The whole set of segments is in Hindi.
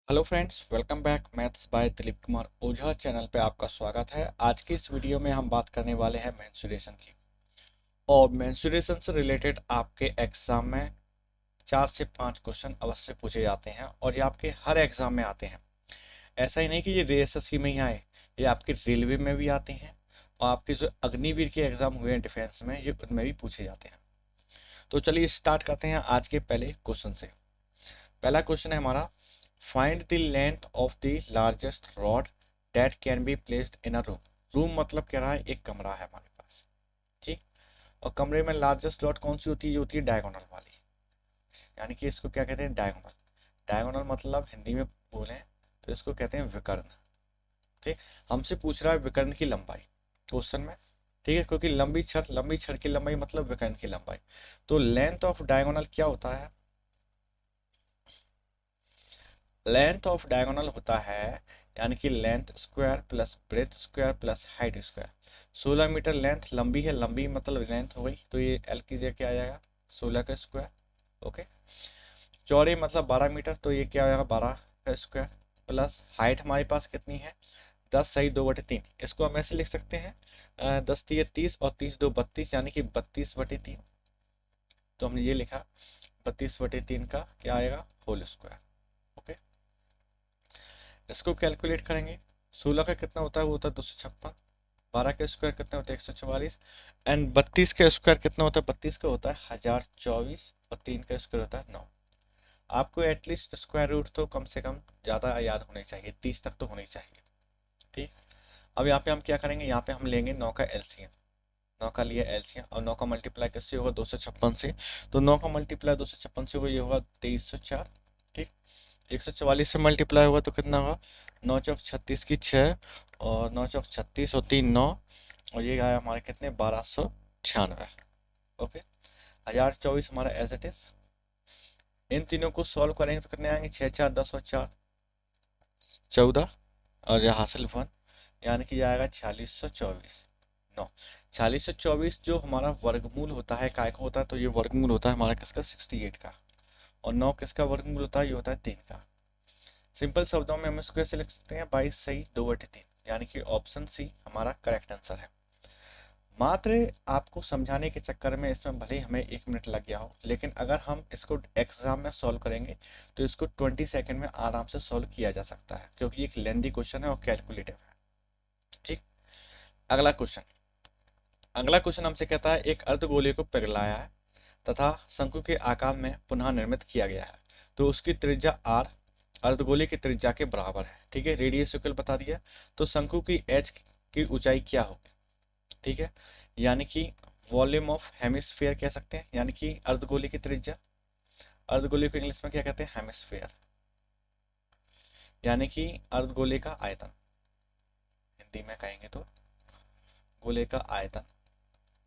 Hello friends, welcome back maths by Dilip Kumar Ojha channel पे आपका स्वागत है। आज की इस वीडियो में हम बात करने वाले हैं मेंसुरेशन की। और मेंसुरेशन से रिलेटेड आपके एग्जाम में 4 से 5 क्वेश्चन अवश्य पूछे जाते हैं और ये आपके हर एग्जाम में आते हैं। ऐसा ही नहीं कि ये एसएससी में ही आए, ये आपके रेलवे में भी आते हैं और आपके जो अग्निवीर के एग्जाम हुए हैं डिफेंस में, ये उनमें भी पूछे जाते हैं। तो चलिए स्टार्ट करते हैं आज के पहले क्वेश्चन से। पहला क्वेश्चन है हमारा, find the length of the largest rod that can be placed in a room. Room मतलब कह रहा है एक कमरा है हमारे पास, ठीक। और कमरे में लार्जेस्ट रॉड कौन सी होती है? ये होती है डायगोनल वाली, यानी कि इसको क्या कहते हैं? डायगोनल। डायगोनल मतलब हिंदी में बोलें तो इसको कहते हैं विकर्ण, ठीक। हमसे पूछ रहा है विकर्ण की लंबाई क्वेश्चन में, ठीक है, क्योंकि लंबी छड़ की लंबाई मतलब विकर्ण की लंबाई। तो लेंथ ऑफ डायगोनल क्या होता है? लेंथ ऑफ डायगोनल होता है, यानी कि length square plus breadth square plus height square. 16 metre length लंबी है, लंबी मतलब लेंथ हो गई, तो ये एल की जगह क्या आ जाएगा? 16 का स्क्वायर। ओके। चौड़े मतलब 12 मीटर, तो ये क्या आ जाएगा? 12 का स्क्वायर। प्लस हाइट हमारे पास कितनी है? 10 सही 2/3। इसको हम ऐसे लिख सकते हैं, 10 3 30 और 30 2 32, यानी कि 32/3। तो हमने ये लिखा 32/3 का क्या आएगा? Whole square. ओके। इसको कैलकुलेट करेंगे। 16 का कितना होता है? वो होता है 256। 12 का स्क्वायर कितना होता है? 144। एंड 32 का स्क्वायर कितना होता है? 32 का होता है 1024 और 3 का स्क्वायर होता है 9। आपको एटलीस्ट स्क्वायर रूट तो कम से कम ज़्यादा याद होने चाहिए, 30 तक तो होनी चाहिए, ठीक। अब यहाँ पे हम क्या करेंगे? यहाँ पे हम लेंगे 9 का एलसीएम। 9 का लिया एलसीएम और 9 का मल्टीप्लाई किससे होगा? 256 से। तो 9 का मल्टीप्लाई 256 से होगा, ये होगा 2304, ठीक। 144 से मल्टीप्लाई होगा तो कितना होगा? 9 चौक 36 की 6 और 9 चौक 36 और 3 9, और ये आया हमारे कितने? 1296। ओके। 1024 हमारा एज इट इज। इन तीनों को सॉल्व करेंगे तो कितने आएंगे? 6 4 10 और 4 14, और यह हासिल 1, यानी कि आएगा 4624। नो, 4624 जो हमारा वर्गमूल होता है काय का होता है? तो ये वर्गमूल होता है हमारा किसका? 68 का। और 9 किसका वर्गमूल होता है? ये होता है 3 का। सिंपल शब्दों में हम इसको कैसे लिख सकते हैं? 22 सही 2/3, यानी कि ऑप्शन सी हमारा करेक्ट आंसर है। मात्र आपको समझाने के चक्कर में इसमें भले ही हमें 1 मिनट लग गया हो, लेकिन अगर हम इसको एग्जाम में सॉल्व करेंगे तो इसको 20 सेकेंड में आराम से सॉल्व किया जा सकता है, क्योंकि एक लेंदी क्वेश्चन है और कैलकुलेटिव है, ठीक। अगला क्वेश्चन। अगला क्वेश्चन हमसे कहता है, एक अर्धगोले को पिघलाया है तथा शंकु के आकार में पुनः निर्मित किया गया है, तो उसकी त्रिज्या r अर्धगोले की त्रिज्या के बराबर है, ठीक है। रेडियस इक्वल बता दिया। तो शंकु की एच की ऊंचाई क्या होगी? ठीक है, यानी कि वॉल्यूम ऑफ हेमिस्फेयर कह सकते हैं, यानी कि अर्धगोले की त्रिज्या। अर्धगोले को इंग्लिश में क्या कहते हैं? हेमिस्फेयर, यानी कि अर्धगोले का आयतन, हिंदी में कहेंगे तो गोले का आयतन।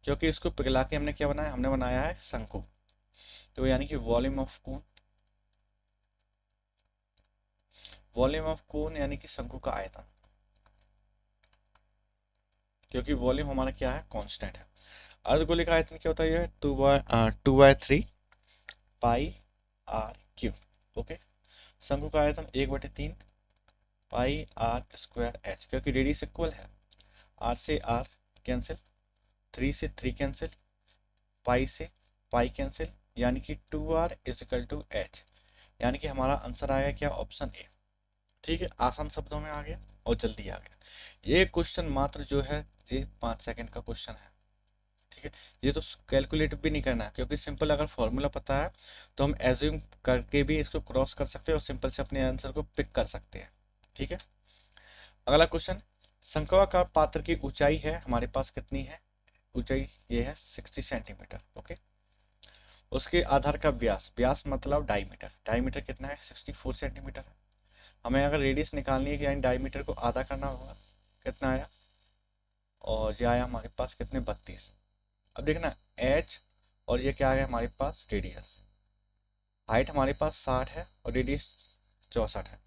क्योंकि इसको पिघला के हमने क्या बनाया? हमने बनाया है शंकु। तो यानी कि वॉल्यूम ऑफ कोन यानी कि शंकु का आयतन, क्योंकि वॉल्यूम हमारा क्या है? कांस्टेंट है। अर्धगोले का आयतन क्या होता है? ये 2/3 पाई r क्यूब। ओके। शंकु का आयतन 1/3 पाई r स्क्वायर h, क्योंकि रेडियस इक्वल है। r से r कैंसिल, 3 से 3 कैंसिल, पाई से पाई कैंसिल, यानी कि 2r = h, यानी कि हमारा आंसर आएगा क्या? ऑप्शन ए, ठीक है। आसान शब्दों में आ गया और जल्दी आ गया। ये क्वेश्चन मात्र जो है ये 5 सेकंड का क्वेश्चन है, ठीक है। ये तो कैलकुलेट भी नहीं करना है, क्योंकि सिंपल अगर फॉर्मूला पता है तो हम एज्यूम करके भी इसको क्रॉस कर सकते हैं और सिंपल से अपने आंसर को पिक कर सकते हैं, ठीक है। अगला क्वेश्चन। शंक्वाकार पात्र की ऊंचाई है हमारे पास कितनी है? ऊंचाई ये है 60 सेंटीमीटर। ओके। उसके आधार का व्यास, व्यास मतलब डायमीटर, डायमीटर कितना है? 64 सेंटीमीटर है। हमें अगर रेडियस निकालनी है कि यानी डायमीटर को आधा करना होगा, कितना आया? और ये आया हमारे पास कितने? 32। अब देखना, एच और ये क्या आ गया हमारे पास? रेडियस। हाइट हमारे पास 60 है और रेडियस 64 है,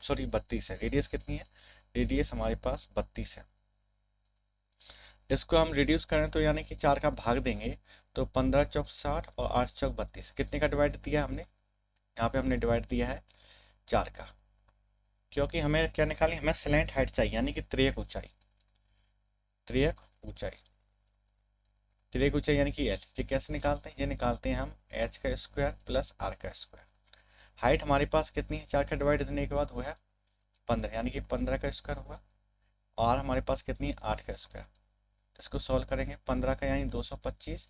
सॉरी 32 है। रेडियस कितनी है? रेडियस हमारे पास 32 है। इसको हम रिड्यूस करें तो यानी कि 4 का भाग देंगे, तो 15 चौक 60 और 8 चौक 32, कितने का डिवाइड दिया है हमने? यहाँ पे हमने डिवाइड दिया है 4 का। क्योंकि हमें क्या निकालनी, हमें स्लैंट हाइट चाहिए, यानी कि त्रियक ऊंचाई, त्रियक ऊंचाई, त्रियक ऊंचाई यानी कि एच। ये कैसे निकालते हैं, ये निकालते हैं हम एच का स्क्वायर प्लस आर का स्क्वायर। हाइट हमारे पास कितनी है, 4 का डिवाइड देने के बाद वो है 15, यानी कि 15 का स्क्वायर होगा। और हमारे पास कितनी है, 8 का स्क्वायर। इसको सॉल्व करेंगे, 15 का यानी 225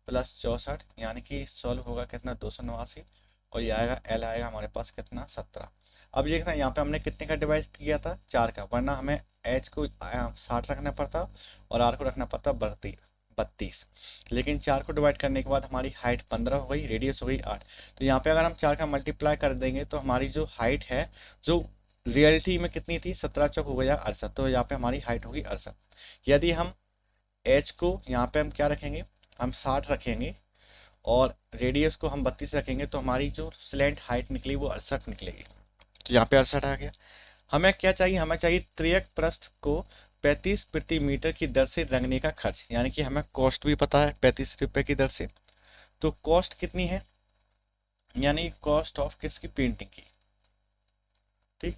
प्लस 64, यानी कि सॉल्व होगा कितना, 289। और ये आएगा एल आएगा हमारे पास कितना, 17। अब ये देखना, यहाँ पे हमने कितने का डिवाइड किया था, 4 का, वरना हमें एच को 60 रखना पड़ता और आर को रखना पड़ता 32। लेकिन 4 को डिवाइड करने के बाद हमारी हाइट 15 हो गई, रेडियस हो गई 8। तो यहाँ पे अगर हम 4 का मल्टीप्लाई कर देंगे तो हमारी जो हाइट है, जो रियलिटी में कितनी थी, 17 चौक हो गया 68, तो यहाँ पे हमारी हाइट होगी 68। यदि हम एच को यहाँ पे हम क्या रखेंगे, हम 60 रखेंगे और रेडियस को हम 32 रखेंगे, तो हमारी जो स्लैंट हाइट निकली वो 68 निकलेगी। तो यहाँ पे 68 आ गया। हमें क्या चाहिए, हमें चाहिए त्रियक प्रस्थ को 35 प्रति मीटर की दर से रंगने का खर्च, यानी कि हमें कॉस्ट भी पता है 35 रुपए की दर से। तो कॉस्ट कितनी है, यानी कॉस्ट ऑफ किसकी, पेंटिंग की। ठीक,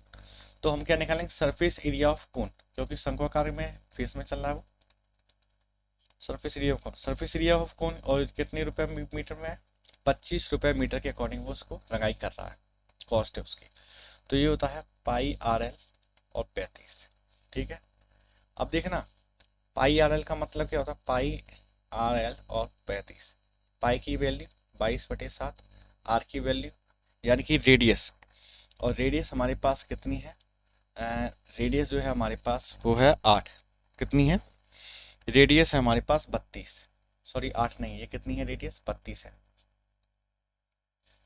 तो हम क्या निकालेंगे, सरफेस एरिया ऑफ कोन, क्योंकि शंक्वाकार में फेस में चल रहा है वो। Surface area of cone, surface area of cone, और कितने रुपए मीटर में है, 25 रुपए मीटर के अकॉर्डिंग वो उसको रंगाई कर रहा है, कॉस्ट है उसकी। तो ये होता है पाई आर एल और 35। ठीक है, अब देखना, पाई आर एल का मतलब क्या होता है, पाई आर एल और 35। पाई की वैल्यू 22/7, आर की वैल्यू यानी कि रेडियस, और रेडियस हमारे पास कितनी है, रेडियस जो है हमारे पास वो है 8। कितनी है, रेडियस है हमारे पास 32, सॉरी 8 नहीं, ये कितनी है, रेडियस 32 है।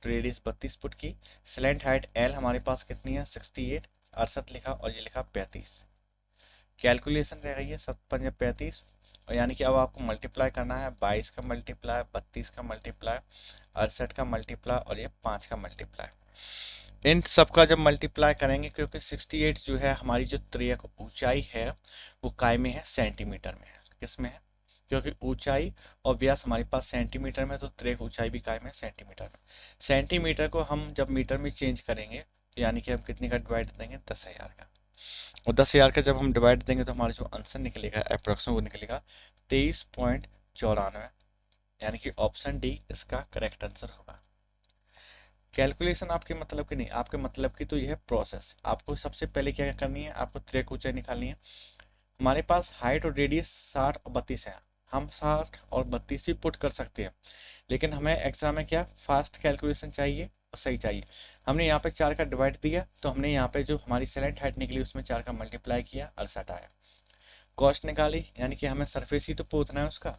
तो रेडियस 32 फुट की। स्लैंट हाइट एल हमारे पास कितनी है, 68, 68 लिखा और ये लिखा 35। कैलकुलेशन रह गई है 7×5 = 35, और यानी कि अब आपको मल्टीप्लाई करना है, 22 का मल्टीप्लाई, 32 का मल्टीप्लाई, 68 का मल्टीप्लाई और ये 5 का मल्टीप्लाई। इन सब का जब मल्टीप्लाई करेंगे, क्योंकि 68 जो है हमारी जो त्रियक ऊंचाई है वो काय में है, सेंटीमीटर में है। किस में है, क्योंकि ऊंचाई और व्यास हमारे पास सेंटीमीटर में, तो त्रियक ऊंचाई भी काय में, सेंटीमीटर में। सेंटीमीटर को हम जब मीटर में चेंज करेंगे, तो यानी कि हम कितने का डिवाइड देंगे, 10,000 का। और 10,000 का जब हम डिवाइड देंगे तो हमारा जो आंसर निकलेगा अप्रोक्सीमेट वो निकलेगा 23.94, यानी कि ऑप्शन डी इसका करेक्ट आंसर होगा। कैलकुलेशन आपके मतलब की नहीं, आपके मतलब की तो यह है प्रोसेस। आपको सबसे पहले क्या करनी है, आपको त्रियक ऊंचाई निकालनी है। हमारे पास हाइट और रेडियस 60 और 32 है, हम 60 और 32 ही पुट कर सकते हैं, लेकिन हमें एग्जाम में क्या फास्ट कैलकुलेशन चाहिए और सही चाहिए। हमने यहाँ पे 4 का डिवाइड दिया, तो हमने यहाँ पे जो हमारी स्लैंट हाइट निकली उसमें 4 का मल्टीप्लाई किया, 68 आया। कॉस्ट निकाली, यानी कि हमें सरफेस ही तो पूछना है उसका,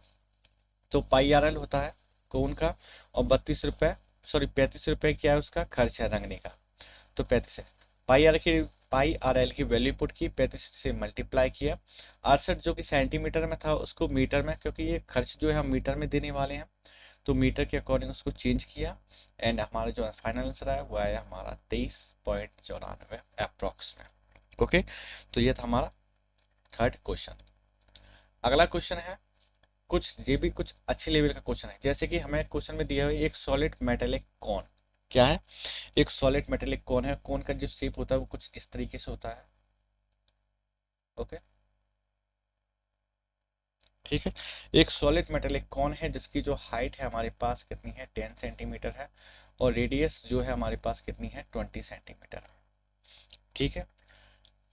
तो पाई आर एल होता है कोन का, और 32 रुपए, सॉरी 35 रुपए क्या है उसका खर्च है रंगने का, तो 35 है। पाई आर एल की वैल्यू पुट की, 35 से मल्टीप्लाई किया। 68 जो कि सेंटीमीटर में था उसको मीटर में, क्योंकि ये खर्च जो है हम मीटर में देने वाले हैं, तो मीटर के अकॉर्डिंग उसको चेंज किया। एंड हमारा जो फाइनल आंसर आया वो आया हमारा 23.94 अप्रोक्स में। ओके, तो ये था हमारा थर्ड क्वेश्चन। अगला क्वेश्चन है, कुछ ये भी कुछ अच्छे लेवल का क्वेश्चन है। जैसे कि हमें क्वेश्चन में दिया हुआ है एक सॉलिड मेटेलिक कॉन, क्या है, एक सॉलिड मेटेलिक कॉन है, कॉन का जो शेप होता है वो कुछ इस तरीके से होता है। ओके, ठीक है, एक सॉलिड मेटेलिक कॉन है जिसकी जो हाइट है हमारे पास कितनी है, 10 सेंटीमीटर है, और रेडियस जो है हमारे पास कितनी है, 20 सेंटीमीटर। ठीक है,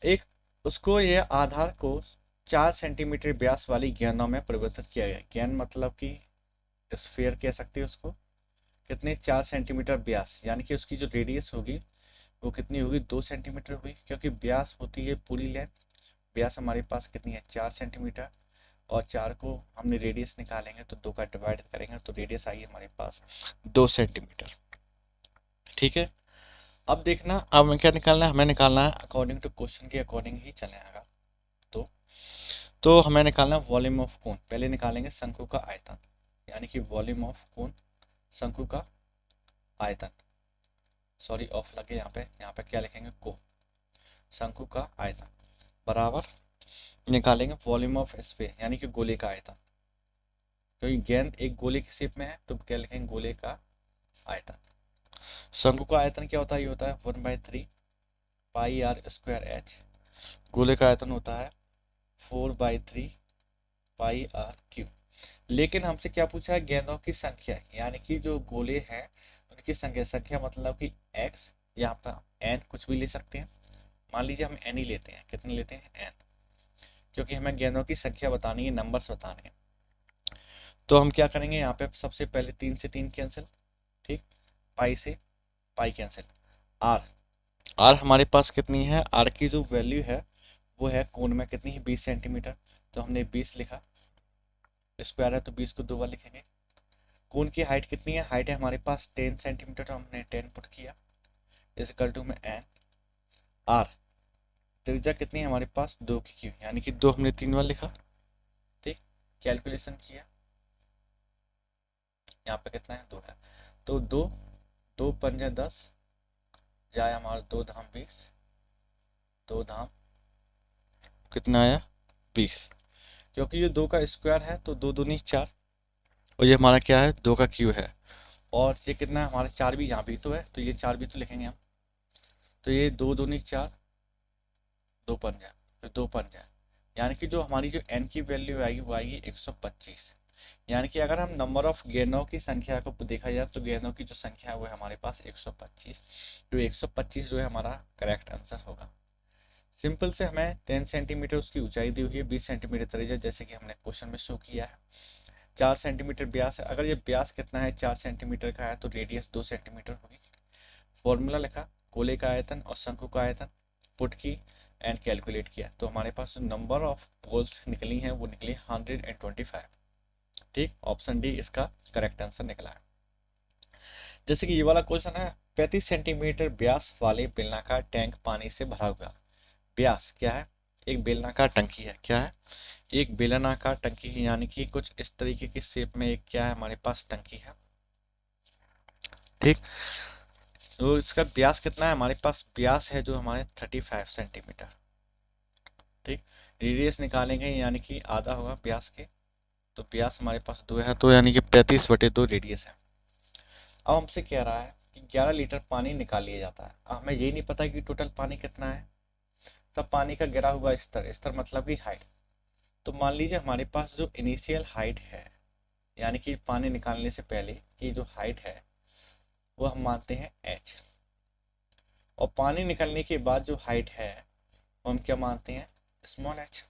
एक उसको ये आधार को 4 सेंटीमीटर व्यास वाली गेंदों में परिवर्तित किया गया। गेंद मतलब कि स्फीयर कह सकते हैं उसको। कितने, 4 सेंटीमीटर व्यास, यानी कि उसकी जो रेडियस होगी वो कितनी होगी, 2 सेंटीमीटर हुई, क्योंकि व्यास होती है पूरी लेंथ। व्यास हमारे पास कितनी है, 4 सेंटीमीटर, और 4 को हमने रेडियस निकालेंगे तो 2 का डिवाइड करेंगे तो रेडियस आई हमारे पास 2 सेंटीमीटर। ठीक है, अब देखना, अब हमें क्या निकालना है, हमें निकालना है अकॉर्डिंग टू क्वेश्चन के अकॉर्डिंग ही चलेगा। तो हमें निकालना है वॉल्यूम ऑफ कोन। पहले निकालेंगे शंकु का आयतन, यानी कि वॉल्यूम ऑफ कोन, शंकु का आयतन, सॉरी ऑफ लगे यहाँ पे क्या लिखेंगे, को, शंकु का आयतन बराबर, निकालेंगे वॉल्यूम ऑफ स्फीयर, यानी कि गोले का आयतन, क्योंकि गेंद एक गोले की शेप में है तो क्या लिखेंगे, गोले का आयतन। शंकु का आयतन क्या होता है, ये होता है 1/3 पाई आर स्क्वायर एच। गोले का आयतन होता है 4/3 पाई आर क्यू। लेकिन हमसे क्या पूछा है, गेंदों की संख्या, यानी कि जो गोले हैं उनकी संख्या। संख्या मतलब कि x, यहाँ पर n कुछ भी ले सकते हैं। मान लीजिए हम n ही लेते हैं, कितने लेते हैं, n, क्योंकि हमें गेंदों की संख्या बतानी है, नंबर्स बताने हैं। तो हम क्या करेंगे, यहाँ पे सबसे पहले 3 से 3 कैंसिल, ठीक, पाई से पाई कैंसिल। आर, आर हमारे पास कितनी है, आर की जो वैल्यू है वो है कोण में कितनी है, 20 सेंटीमीटर। तो हमने 20 लिखा, स्क्वायर है तो 20 को 2 बार लिखेंगे। कोण की हाइट कितनी है, हाइट है हमारे पास 10 सेंटीमीटर, तो हमने 10 पुट किया, इज इक्वल टू में एन। आर त्रिज्या कितनी है हमारे पास, 2 की क्यू, यानी कि 2 हमने 3 बार लिखा, ठीक। कैलकुलेशन किया, यहाँ पे कितना है, 2 है, तो 2, 2 पंजे 10, जाए हमारा 2 धाम 20, 2 धाम कितना आया, 20। क्योंकि ये 2 का स्क्वायर है तो 2 दूनी 4, और ये हमारा क्या है, 2 का क्यू है। और ये कितना है हमारा, 4 भी यहाँ भी तो है, तो ये 4 भी तो लिखेंगे हम। तो ये 2 दूनी 4, 2 पंजा, तो 2 पंजा, यानी कि जो हमारी जो n की वैल्यू आएगी वो आएगी 125। यानी कि अगर हम नंबर ऑफ गेंदों की संख्या को देखा जाए तो गेंदों की जो संख्या है वो है हमारे पास 125। तो 125 जो है हमारा करेक्ट आंसर होगा। सिंपल से हमें 10 सेंटीमीटर उसकी ऊंचाई दी हुई है, 20 सेंटीमीटर त्रिज्या, जैसे कि हमने क्वेश्चन में शो किया है। 4 सेंटीमीटर व्यास है, अगर ये व्यास कितना है, 4 सेंटीमीटर का है, तो रेडियस 2 सेंटीमीटर होगी। फॉर्मूला लिखा, गोले का आयतन और शंकु का आयतन पुट की एंड कैलकुलेट किया, तो हमारे पास जो नंबर ऑफ पोल्स निकली हैं वो निकली 125, ठीक। ऑप्शन डी इसका करेक्ट आंसर निकला है। जैसे कि ये वाला क्वेश्चन है, 35 सेंटीमीटर व्यास वाले बेलनाकार टैंक पानी से भरा हुआ। व्यास क्या है, एक बेलनाकार टंकी है, क्या है, एक बेलनाकार टंकी है, यानी कि कुछ इस तरीके की शेप में एक क्या है हमारे पास टंकी है, ठीक। तो इसका व्यास कितना है हमारे पास, व्यास है जो हमारे 35 सेंटीमीटर, ठीक। रेडियस निकालेंगे यानी कि आधा होगा व्यास के, तो व्यास हमारे पास 2 है, तो यानी कि 35/2 रेडियस है। अब हमसे कह रहा है कि 11 लीटर पानी निकाल लिया जाता है। अब हमें ये नहीं पता कि टोटल पानी कितना है, तब पानी का गिरा हुआ स्तर, स्तर मतलब कि हाइट। तो मान लीजिए हमारे पास जो इनिशियल हाइट है, यानी कि पानी निकालने से पहले की जो हाइट है वो हम मानते हैं h, और पानी निकलने के बाद जो हाइट है वो हम क्या मानते हैं, स्मॉल h,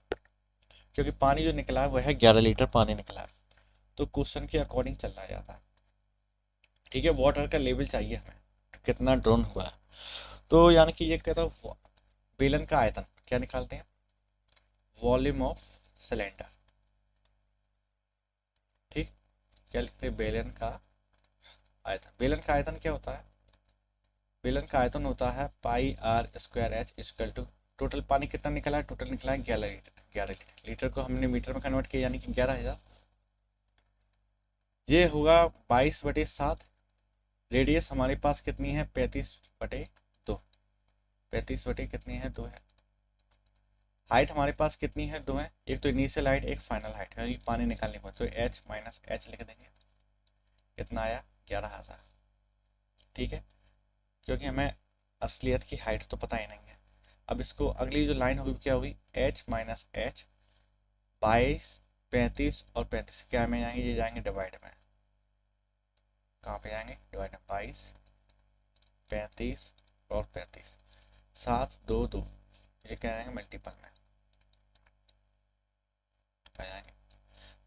क्योंकि पानी जो निकला है वो है 11 लीटर पानी निकला है। तो क्वेश्चन के अकॉर्डिंग चलना जाता है, ठीक है। वाटर का लेवल चाहिए हमें, कितना ड्रॉन हुआ है। तो यानी कि ये कहता है बेलन का आयतन क्या निकालते हैं, वॉल्यूम ऑफ सिलेंडर, ठीक। क्या लिखते हैं, बेलन का आयतन। बेलन का आयतन क्या होता है, बेलन का आयतन होता है pi r square h equal to, total पानी कितना निकला है, टोटल निकला है 11 लीटर। 11 लीटर, लीटर को हमने मीटर में कन्वर्ट किया यानी कि 11,000। ये होगा 22/7। रेडियस हमारे पास कितनी है, 35/2, 35 बटे कितनी है, 2 है। हाइट हमारे पास कितनी है, 2 है, एक तो इनिशियल हाइट एक फाइनल हाइट, यानी पानी निकालने पर, तो h माइनस एच लिख देंगे, कितना आया, 11,000, ठीक है। क्योंकि हमें असलियत की हाइट तो पता ही नहीं है। अब इसको अगली जो लाइन होगी क्या होगी, h माइनस एच, 22, 35 और 35 क्या में जाएंगे, ये जाएंगे डिवाइड में, कहाँ पे जाएंगे, डिवाइड में, 22, 35 और 35, 7, 2, 2, ये क्या जाएंगे मल्टीपल में, क्या जाएंगे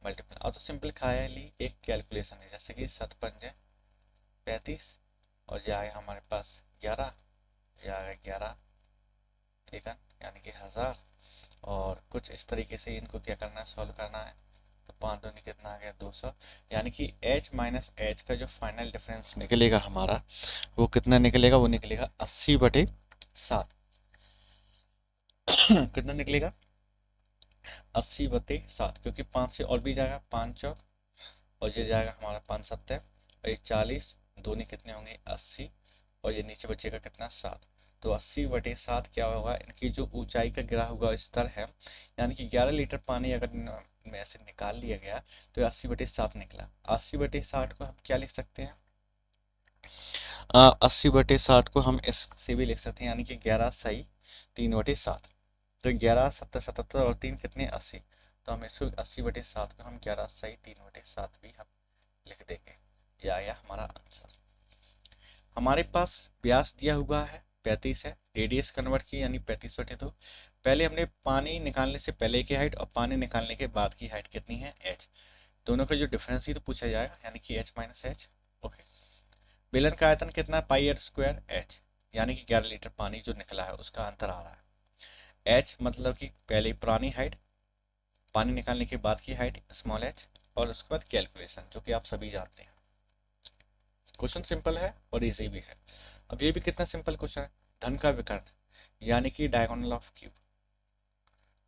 मल्टीपल। अब तो सिंपल खाली एक कैलकुलेशन है, जैसे कि 7 पंजे 35 और जाएगा हमारे पास 11, जाएगा 11 एकन यानी कि 1000, और कुछ इस तरीके से इनको क्या करना है, सॉल्व करना है। तो 5 दूनी कितना आ गया, 200, यानी कि h माइनस एच का जो फाइनल डिफरेंस निकलेगा हमारा वो कितना निकलेगा, वो निकलेगा 80/7। कितना निकलेगा, 80/7, क्योंकि 5 से और भी जाएगा, 5 चौक, और ये जाएगा हमारा 5 सत्तर, और ये 40, दोनों कितने होंगे 80, और ये नीचे बचेगा कितना, 7। तो 80/7 क्या होगा, इनकी जो ऊंचाई का गिरा हुआ स्तर है, यानी कि 11 लीटर पानी अगर में से निकाल लिया गया तो 80/7 निकला। 80/60 को हम क्या लिख सकते हैं, 80/60 को हम इस से भी लिख सकते हैं, यानी कि 11 सही 3/7। तो 11 70 77 और 3 कितने 80। तो हम इसको 80/7 को हम 11 सही 3/7 भी हम लिख देंगे। यह आया हमारा आंसर। हमारे पास व्यास दिया हुआ है 35 है, रेडियस कन्वर्ट की यानी 35/2। पहले हमने पानी निकालने से पहले की हाइट और पानी निकालने के बाद की हाइट कितनी है h, दोनों का जो डिफरेंस ही तो पूछा जाएगा, यानी कि h माइनस h। ओके। बेलन का आयतन कितना है पाई आर स्क्वायर h, यानी कि 11 लीटर पानी जो निकला है उसका अंतर आ रहा है। h मतलब कि पहले पुरानी हाइट, पानी निकालने के बाद की हाइट स्मॉल h, और उसके बाद कैलकुलेशन जो कि आप सभी जानते हैं। क्वेश्चन सिंपल है और इजी भी है। अब ये भी कितना सिंपल क्वेश्चन है, धन का विकर्ण यानी कि डायगोनल ऑफ क्यूब।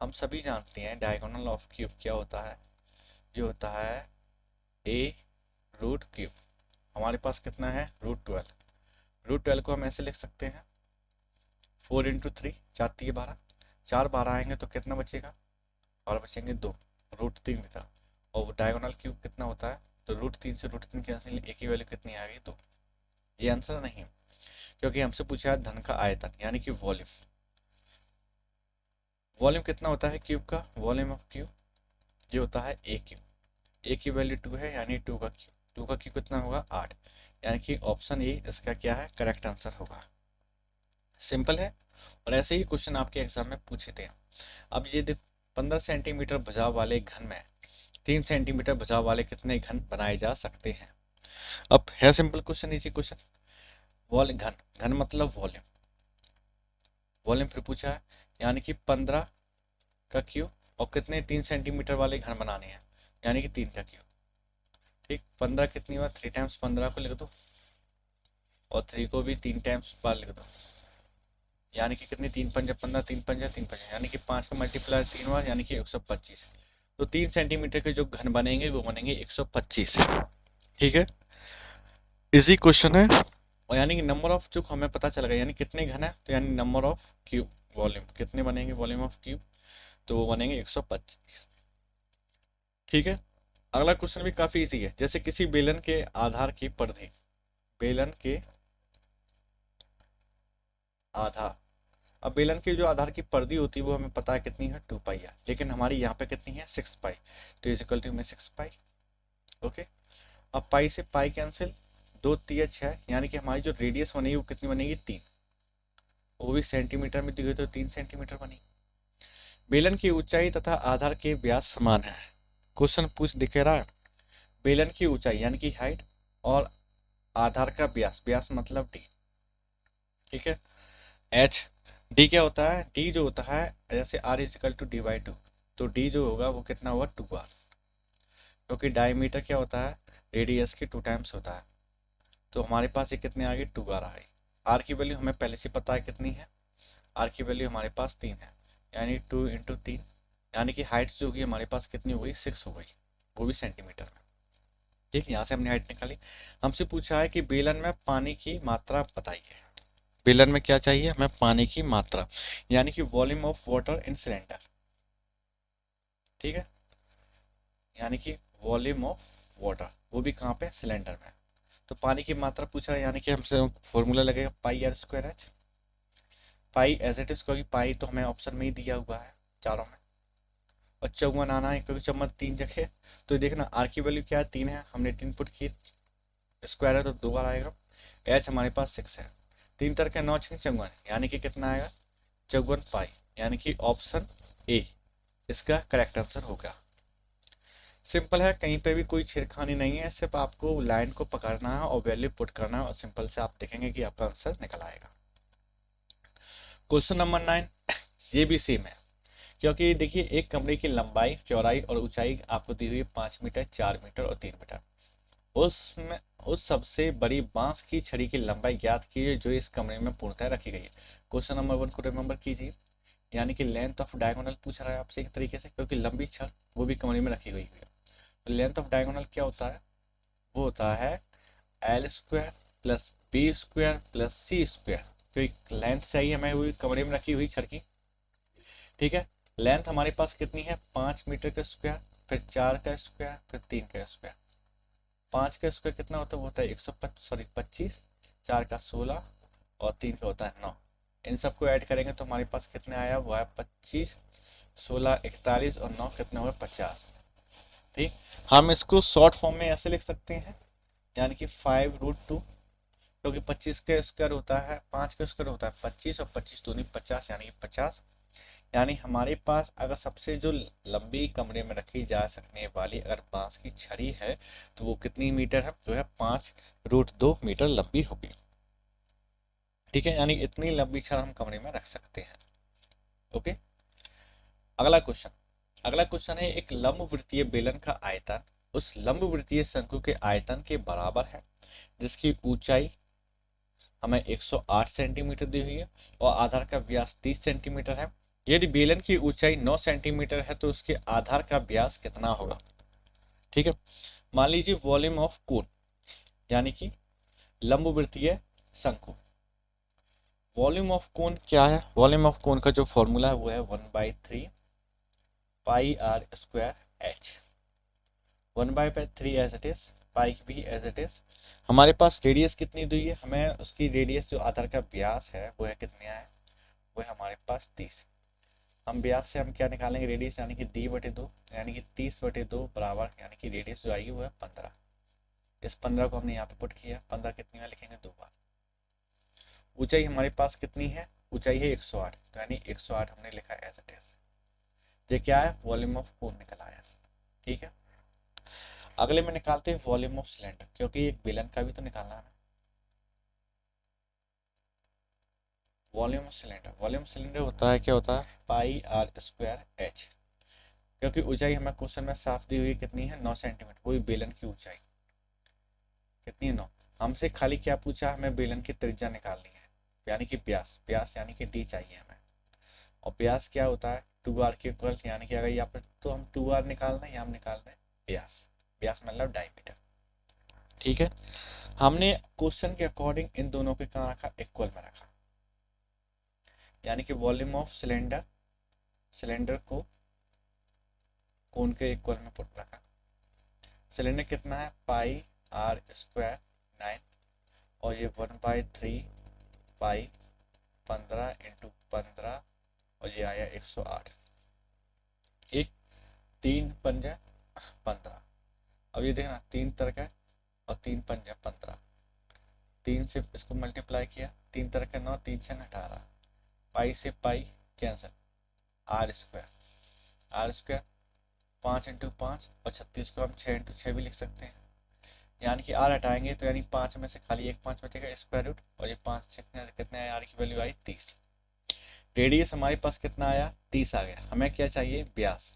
हम सभी जानते हैं डायगोनल ऑफ क्यूब क्या होता है, ये होता है a रूट क्यूब। हमारे पास कितना है √12। √12 को हम ऐसे लिख सकते हैं 4 × 3 4 × 12, 4 12 आएंगे तो कितना बचेगा, और बचेंगे 2, √3 था। और डायगोनल क्यूब कितना होता है, तो √3 से √3 कैंसिल, एक ही वैल्यू कितनी आ गई 2। ये आंसर नहीं, क्योंकि हमसे पूछा है धन का आयतन यानी कि वॉल्यूम। वॉल्यूम कितना होता है क्यूब का, वॉल्यूम ऑफ क्यूब ये होता है a क्यूब। a की वैल्यू 2 है यानी 2 का क्यूब, 2 का क्यूब कितना होगा 8, यानी कि ऑप्शन ए इसका क्या है करेक्ट आंसर होगा। सिंपल है, और ऐसे ही क्वेश्चन आपके एग्जाम में पूछे थे। अब ये देखो 15 सेंटीमीटर भुजाव वाले घन में 3 सेंटीमीटर भुजाव वाले कितने घन बनाए जा सकते हैं। अब है simple question, easy question. Volume घन, घन मतलब वॉल्यूम, वॉल्यूम फिर पूछा है, यानी कि 15 का क्यूब और कितने 3 सेंटीमीटर वाले घन बनाने हैं, यानी कि 3 का क्यूब। ठीक, 15 कितनी बार 3 टाइम्स 15 को लिख दो, और 3 को भी 3 टाइम्स बार लिख दो, यानी कि कितनी 3 पंजा 15, 3 पंजा 3 पंजा, यानी कि 5 का मल्टीप्लाई 3 बार यानी कि 125। तो 3 सेंटीमीटर के जो घन बनेंगे वो बनेंगे 125। ठीक है, इजी क्वेश्चन है। और यानी कि नंबर ऑफ जो हमें पता चल गया, यानी कितने घन है, तो यानी नंबर ऑफ क्यूब वॉल्यूम कितने बनेंगे, वॉल्यूम ऑफ क्यूब तो वो बनेंगे 125। ठीक है, अगला क्वेश्चन भी काफी इजी है। जैसे किसी बेलन के आधार की परिधि, बेलन के आधार, अब बेलन की जो आधार की परिधि होती है वो हमें पता है कितनी है 2 पाई है, लेकिन हमारी यहाँ पे कितनी है 6 पाई, तो इज इक्वल टू में 6 पाई। ओके, अब पाई से पाई कैंसिल, 2 3 6, यानी कि हमारी जो रेडियस बनेगी वो कितनी बनेगी 3, वो भी सेंटीमीटर में दी हुई तो 3 सेंटीमीटर बनी। बेलन की ऊंचाई तथा आधार के व्यास समान है। क्वेश्चन पूछ दिख रहा है, बेलन की ऊंचाई यानी कि हाइट और आधार का व्यास, व्यास मतलब डी। ठीक है, एच डी क्या होता है, डी जो होता है जैसे आर इज इक्वल टू डी/2, तो डी जो होगा वो कितना होगा 2r, क्योंकि डायमीटर क्या होता है रेडियस के 2 टाइम्स होता है। तो हमारे पास ये कितने आ गए 2r आ गई। आर की वैल्यू हमें पहले से पता है कितनी है, आर की वैल्यू हमारे पास 3 है, यानी 2 × 3, यानी कि हाइट जो होगी हमारे पास कितनी हो गई 6 हो गई, वो भी सेंटीमीटर में। ठीक, यहाँ से हमने हाइट निकाली। हमसे पूछा है कि बेलन में पानी की मात्रा बताइए। बेलन में क्या चाहिए हमें, पानी की मात्रा, यानी कि volume of water in cylinder. ठीक है, यानी कि वॉल्यूम ऑफ वाटर, वो भी कहाँ पे सिलेंडर में। तो पानी की मात्रा पूछ रहा है, यानी कि हमसे फॉर्मूला लगेगा pi r square h. Pi as it is, क्योंकि पाई तो हमें ऑप्शन में ही दिया हुआ है चारों में, और 54 आना है क्योंकि चम्मच 3 जगह। तो देखना आर की वैल्यू क्या है 3 है, हमने 3 पुट की, स्क्वायर है तो 2 बार आएगा। एच हमारे पास 6 है, 3 तरह के 9 6 54, यानी कि कितना आएगा 54 पाई, यानी कि ऑप्शन ए इसका करेक्ट आंसर होगा। सिंपल है, कहीं पे भी कोई छेड़खानी नहीं है, सिर्फ आपको लाइन को पकड़ना है और वैल्यू पुट करना है, और सिंपल से आप देखेंगे कि आपका आंसर निकल आएगा। क्वेश्चन नंबर 9, ये भी सेम है, क्योंकि देखिए एक कमरे की लंबाई चौड़ाई और ऊंचाई आपको दी हुई है 5 मीटर 4 मीटर और 3 मीटर। उसमें उस सबसे बड़ी बांस की छड़ी की लंबाई ज्ञात कीजिए जो इस कमरे में पूर्णतः रखी गई है। क्वेश्चन नंबर 1 को रिमेंबर कीजिए, यानी कि लेंथ ऑफ डायगोनल पूछ रहा है आपसे एक तरीके से, क्योंकि लंबी छड़ वो भी कमरे में रखी गई है। तो लेंथ ऑफ डायगोनल क्या होता है, वो होता है L² plus B² plus C², क्योंकि लेंथ चाहिए हमें हुई कमरे में रखी हुई छड़ की। ठीक है, लेंथ हमारे पास कितनी है 5 मीटर का स्क्वायर, फिर 4 का स्क्वायर, फिर 3 का स्क्वायर। 5 का स्क्वायर कितना होता है, वो होता है 125, 4 का 16 और 3 का होता है 9। इन सबको ऐड करेंगे तो हमारे पास कितने आया, वो है 25, 16 41 और 9 कितने हुए 50। ठीक, हम इसको शॉर्ट फॉर्म में ऐसे लिख सकते हैं, यानी कि 5√2, क्योंकि 25 का स्क्वायर होता है 5 का स्क्वायर होता है 25 और 25 दूनी 50 यानी कि 50। यानी हमारे पास अगर सबसे जो लंबी कमरे में रखी जा सकने वाली अगर बांस की छड़ी है तो वो कितनी मीटर है, जो है 5√2 मीटर लंबी होगी। ठीक है, यानी इतनी लंबी छड़ हम कमरे में रख सकते हैं। ओके, अगला क्वेश्चन। अगला क्वेश्चन है, एक लंबवृत्तीय बेलन का आयतन उस लंबवृत्तीय शंकु के आयतन के बराबर है जिसकी ऊंचाई हमें 108 सेंटीमीटर दी हुई है और आधार का व्यास 30 सेंटीमीटर है। यदि बेलन की ऊंचाई 9 सेंटीमीटर है तो उसके आधार का व्यास कितना होगा। ठीक है, मान लीजिए वॉल्यूम ऑफ कोन, यानी कि लंबवृत्तीय शंकु। वॉल्यूम ऑफ कोन क्या है, वॉल्यूम ऑफ कोन का जो फॉर्मूला है वो है 1/3 pi r square h. 1/3 as it is, pi भी एज इट इज। हमारे पास रेडियस कितनी दी है, हमें उसकी रेडियस जो आधार का व्यास है वो है कितने है, वो है हमारे पास 30। हम व्यास से हम क्या निकालेंगे, रेडियस, यानी कि d/2, यानी कि 30/2 बराबर, यानी कि रेडियस जो आएगी वो है 15। इस 15 को हमने यहाँ पे पुट किया, 15 कितनी बार लिखेंगे, 2 बार। ऊंचाई हमारे पास कितनी है, ऊंचाई है 108, तो यानी 108 हमने लिखा एज इट इज। ये क्या है, वॉल्यूम ऑफ कोन निकल आया। ठीक है, अगले में निकालते हैं वॉल्यूम ऑफ सिलेंडर, क्योंकि एक बेलन का भी तो निकालना है। Volume of cylinder, volume cylinder होता है, क्या होता है, पाई आर स्क्वायर एच। क्योंकि ऊंचाई हमें क्वेश्चन में साफ दी हुई कितनी है, 9 सेंटीमीटर। कोई बेलन की ऊंचाई कितनी है, 9। हमसे खाली क्या पूछा, हमें बेलन की त्रिज्या निकालनी है, यानी कि व्यास, व्यास यानी कि डी चाहिए हमें। और व्यास क्या होता है, 2r के इक्वल, यानी कि अगर यहाँ पर तो हम 2r निकाल रहे हैं, यहाँ हम निकाल रहे हैं व्यास। व्यास मतलब डायमीटर। ठीक है, हमने क्वेश्चन के अकॉर्डिंग इन दोनों के कहाँ रखा, इक्वल में रखा, यानी कि वॉल्यूम ऑफ सिलेंडर, सिलेंडर को कोन के इक्वल में पुट रखा। सिलेंडर कितना है, पाई आर स्क्वायर 9 और ये 1/3 पाई 15 × 15 और ये आया 108। एक 3×5 = 15। अब ये देखना 3 तरह और 3×5 = 15। 3 से इसको मल्टीप्लाई किया, 3 तरह 9, 3 6 18। पाई से pi cancel, R square, R square 5×5 और 36 को हम 6×6 भी लिख सकते हैं। यानी कि आर हटाएंगे तो यानी 5 में से खाली एक 5 बचेगा, स्क्वायर रूट, और ये 5 कितने आए, आर की वैल्यू आई 30। रेडियस हमारे पास कितना आया, 30 आ गया। हमें क्या चाहिए, व्यास।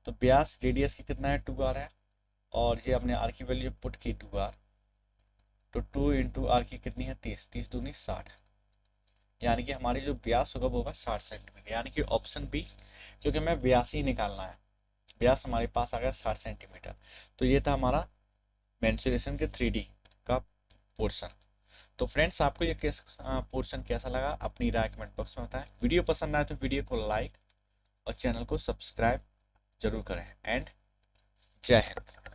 तो व्यास रेडियस की कितना है, 2r है, और ये हमने आर की वैल्यू पुट की 2r, तो 2 × r की कितनी है, 30, 30 दूनी 60। यानी कि हमारी जो व्यास होगा वो होगा 60 सेंटीमीटर, यानी कि ऑप्शन बी, क्योंकि हमें व्यास ही निकालना है। व्यास हमारे पास आ गया 60 सेंटीमीटर। तो ये था हमारा मेंसुरेशन के 3D का पोर्शन। तो फ्रेंड्स, आपको ये पोर्शन कैसा लगा, अपनी राय कमेंट बॉक्स में बताएं। वीडियो पसंद आए तो वीडियो को लाइक और चैनल को सब्सक्राइब जरूर करें। एंड जय हिंद।